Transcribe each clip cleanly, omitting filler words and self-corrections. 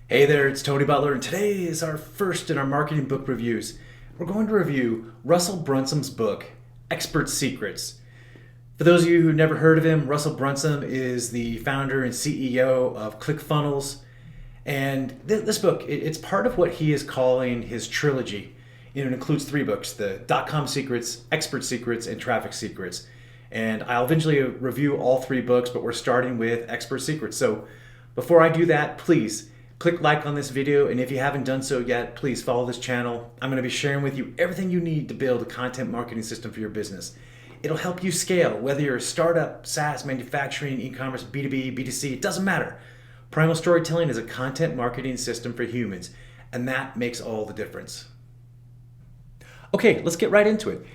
Hey there, it's Tony Butler, and today is our first in our marketing book reviews. We're going to review Russell Brunson's book, Expert Secrets. For those of you who've never heard of him, Russell Brunson is the founder and CEO of ClickFunnels. And this book, it's part of what he is calling his trilogy. It includes three books, the .com Secrets, Expert Secrets, and Traffic Secrets. And I'll eventually review all three books, but we're starting with Expert Secrets. So before I do that, please click like on this video, and if you haven't done so yet, please follow this channel. I'm going to be sharing with you everything you need to build a content marketing system for your business. It'll help you scale, whether you're a startup, SaaS, manufacturing, e-commerce, B2B, B2C, it doesn't matter. Primal Storytelling is a content marketing system for humans, and that makes all the difference. Okay, let's get right into it.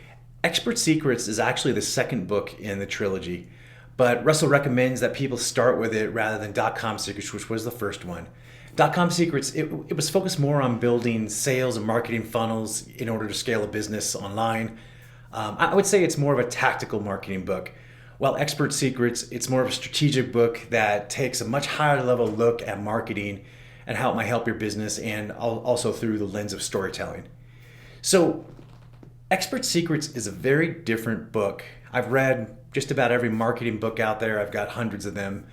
Expert Secrets is actually the second book in the trilogy, but Russell recommends that people start with it rather than .com Secrets, which was the first one. .com Secrets, it was focused more on building sales and marketing funnels in order to scale a business online. I would say it's more of a tactical marketing book, while Expert Secrets, it's more of a strategic book that takes a much higher level look at marketing and how it might help your business, and also through the lens of storytelling. So Expert Secrets is a very different book. I've read just about every marketing book out there. I've got hundreds of them.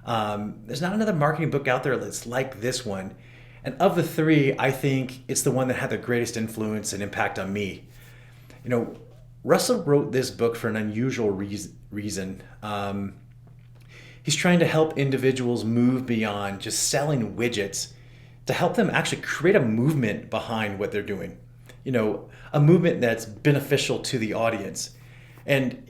There's not another marketing book out there that's like this one. And of the three, I think it's the one that had the greatest influence and impact on me. You know, Russell wrote this book for an unusual reason. He's trying to help individuals move beyond just selling widgets to help them actually create a movement behind what they're doing. You know, a movement that's beneficial to the audience. And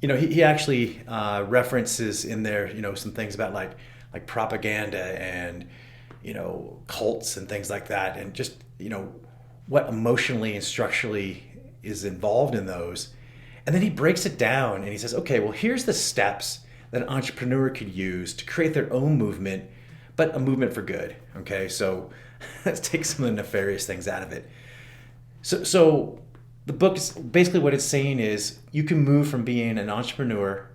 he actually references in there, some things about like propaganda and, cults and things like that. And just, what emotionally and structurally is involved in those. And then he breaks it down and he says, okay, well, here's the steps that an entrepreneur could use to create their own movement, but a movement for good. Okay, so let's take some of the nefarious things out of it. So the book is basically what it's saying is you can move from being an entrepreneur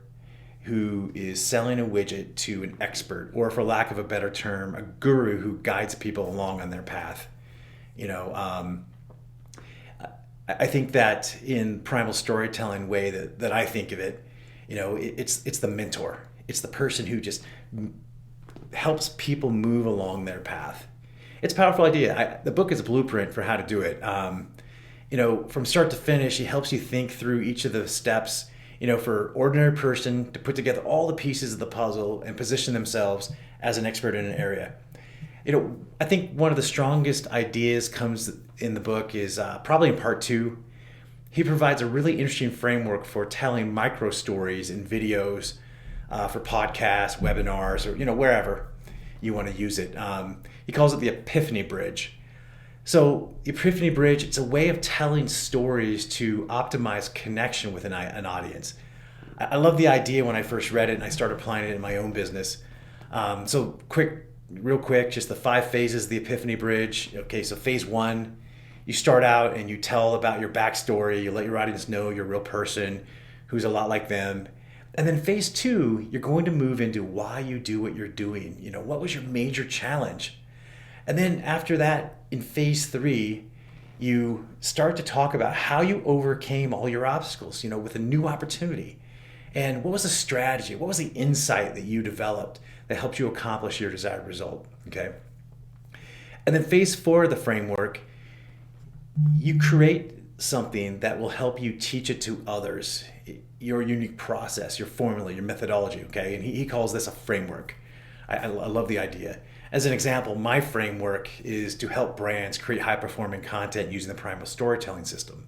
who is selling a widget to an expert, or for lack of a better term, a guru who guides people along on their path. I think that in primal storytelling way that I think of it, it's the mentor. It's the person who just helps people move along their path. It's a powerful idea. The book is a blueprint for how to do it. From start to finish, he helps you think through each of the steps, for ordinary person to put together all the pieces of the puzzle and position themselves as an expert in an area. I think one of the strongest ideas comes in the book is probably in part 2. He provides a really interesting framework for telling micro stories in videos, for podcasts, webinars, or wherever you want to use it. He calls it the Epiphany Bridge. So the Epiphany Bridge, it's a way of telling stories to optimize connection with an audience. I love the idea when I first read it and I started applying it in my own business. So real quick, just the 5 phases of the Epiphany Bridge. Okay, so phase 1, you start out and you tell about your backstory. You let your audience know you're a real person who's a lot like them. And then phase 2, you're going to move into why you do what you're doing. What was your major challenge? And then after that, in phase 3, you start to talk about how you overcame all your obstacles, with a new opportunity. And what was the strategy? What was the insight that you developed that helped you accomplish your desired result? Okay. And then phase 4 of the framework, you create something that will help you teach it to others, your unique process, your formula, your methodology. Okay. And he calls this a framework. I love the idea. As an example, my framework is to help brands create high-performing content using the Primal Storytelling system.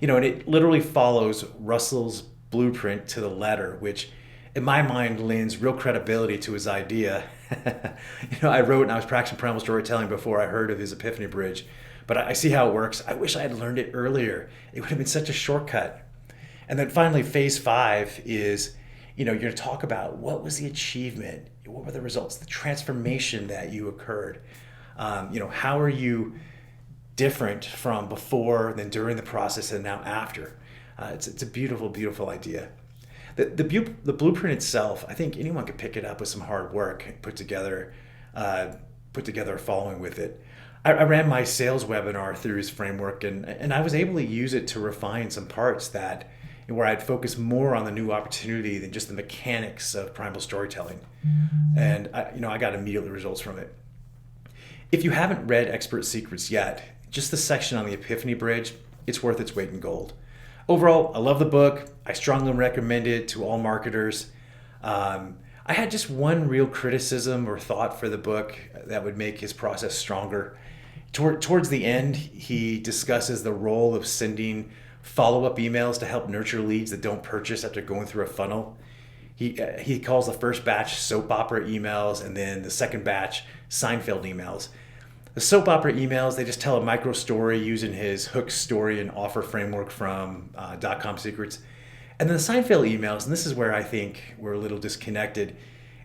And it literally follows Russell's blueprint to the letter, which in my mind lends real credibility to his idea. I wrote and I was practicing Primal Storytelling before I heard of his Epiphany Bridge, but I see how it works. I wish I had learned it earlier. It would have been such a shortcut. And then finally, phase 5 is, you're going to talk about what was the achievement, what were the results, the transformation that you occurred. How are you different from before, then during the process, and now after? It's a beautiful, beautiful idea. The blueprint itself, I think anyone could pick it up with some hard work, put together put together a following with it. I ran my sales webinar through his framework, and I was able to use it to refine some parts that where I'd focus more on the new opportunity than just the mechanics of primal storytelling. And I got immediate results from it. If you haven't read Expert Secrets yet, just the section on the Epiphany Bridge, it's worth its weight in gold. Overall, I love the book. I strongly recommend it to all marketers. I had just one real criticism or thought for the book that would make his process stronger. Towards the end, he discusses the role of sending follow-up emails to help nurture leads that don't purchase after going through a funnel. He calls the first batch soap opera emails, and then the second batch Seinfeld emails. The soap opera emails, they just tell a micro story using his hook, story, and offer framework from .com Secrets. And then the Seinfeld emails, and this is where I think we're a little disconnected.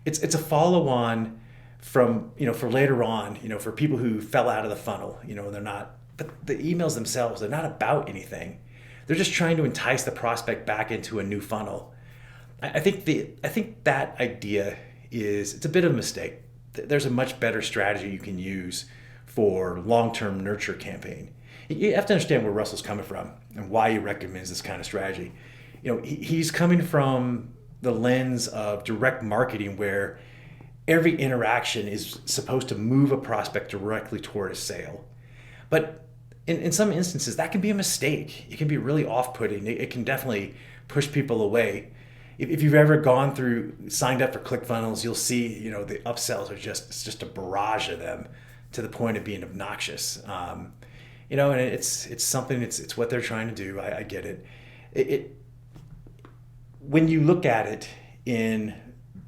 It's a follow-on from, for later on, for people who fell out of the funnel, they're not, but the emails themselves, they're not about anything. They're just trying to entice the prospect back into a new funnel. I think that idea it's a bit of a mistake. There's a much better strategy you can use for long-term nurture campaign. You have to understand where Russell's coming from and why he recommends this kind of strategy. He's coming from the lens of direct marketing, where every interaction is supposed to move a prospect directly toward a sale. But in some instances, that can be a mistake. It can be really off-putting. It can definitely push people away. If you've ever signed up for ClickFunnels, you'll see, the upsells it's just a barrage of them to the point of being obnoxious. And it's something, it's what they're trying to do. I get it. When you look at it in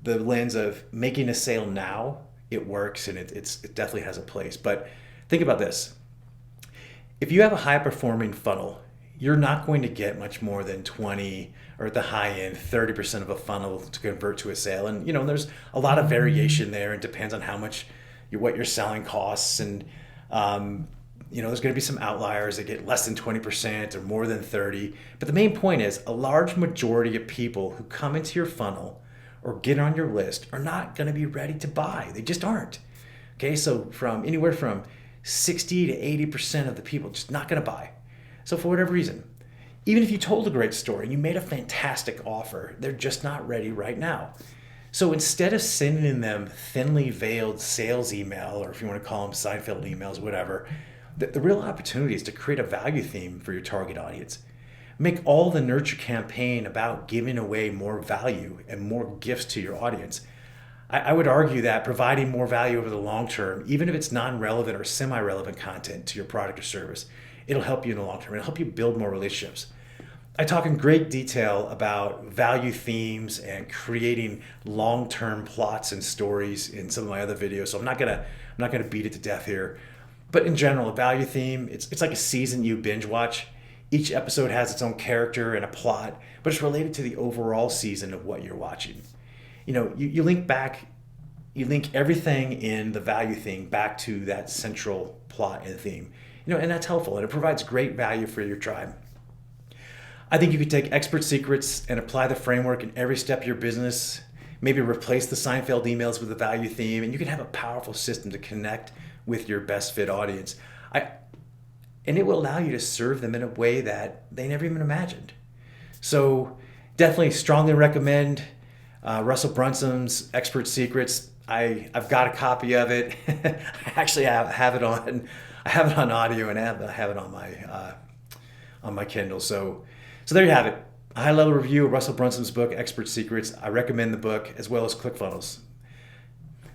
the lens of making a sale now, it works, and it definitely has a place. But think about this. If you have a high-performing funnel, you're not going to get much more than 20, or at the high end, 30% of a funnel to convert to a sale. And there's a lot of variation there. It depends on how much what your selling costs, and there's going to be some outliers that get less than 20% or more than 30. But the main point is, a large majority of people who come into your funnel or get on your list are not going to be ready to buy. They just aren't. Okay, so from anywhere from 60 to 80% of the people just not going to buy. So for whatever reason, even if you told a great story and you made a fantastic offer, they're just not ready right now. So instead of sending them thinly veiled sales email, or if you want to call them Seinfeld emails, whatever, the real opportunity is to create a value theme for your target audience. Make all the nurture campaign about giving away more value and more gifts to your audience. I would argue that providing more value over the long term, even if it's non-relevant or semi-relevant content to your product or service, it'll help you in the long term. It'll help you build more relationships. I talk in great detail about value themes and creating long-term plots and stories in some of my other videos, so I'm not gonna beat it to death here. But in general, a value theme, it's like a season you binge watch. Each episode has its own character and a plot, but it's related to the overall season of what you're watching. You link everything in the value theme back to that central plot and theme. And that's helpful, and it provides great value for your tribe. I think you could take Expert Secrets and apply the framework in every step of your business. Maybe replace the Seinfeld emails with a value theme, and you can have a powerful system to connect with your best fit audience. And it will allow you to serve them in a way that they never even imagined. So definitely strongly recommend Russell Brunson's Expert Secrets. I've got a copy of it. I actually have it on audio, and I have it on my Kindle. So there you have it. A high-level review of Russell Brunson's book, Expert Secrets. I recommend the book, as well as ClickFunnels.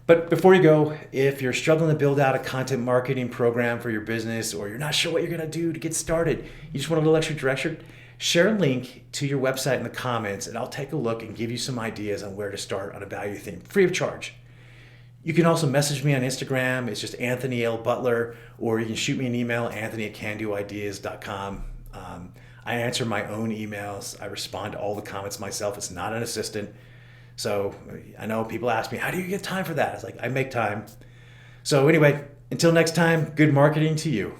But before you go, if you're struggling to build out a content marketing program for your business, or you're not sure what you're going to do to get started, you just want a little extra direction, share a link to your website in the comments, and I'll take a look and give you some ideas on where to start on a value theme, free of charge. You can also message me on Instagram. It's just Anthony L. Butler, or you can shoot me an email, anthony@candouideas.com. I answer my own emails. I respond to all the comments myself. It's not an assistant. So I know people ask me, how do you get time for that? It's like, I make time. So anyway, until next time, good marketing to you.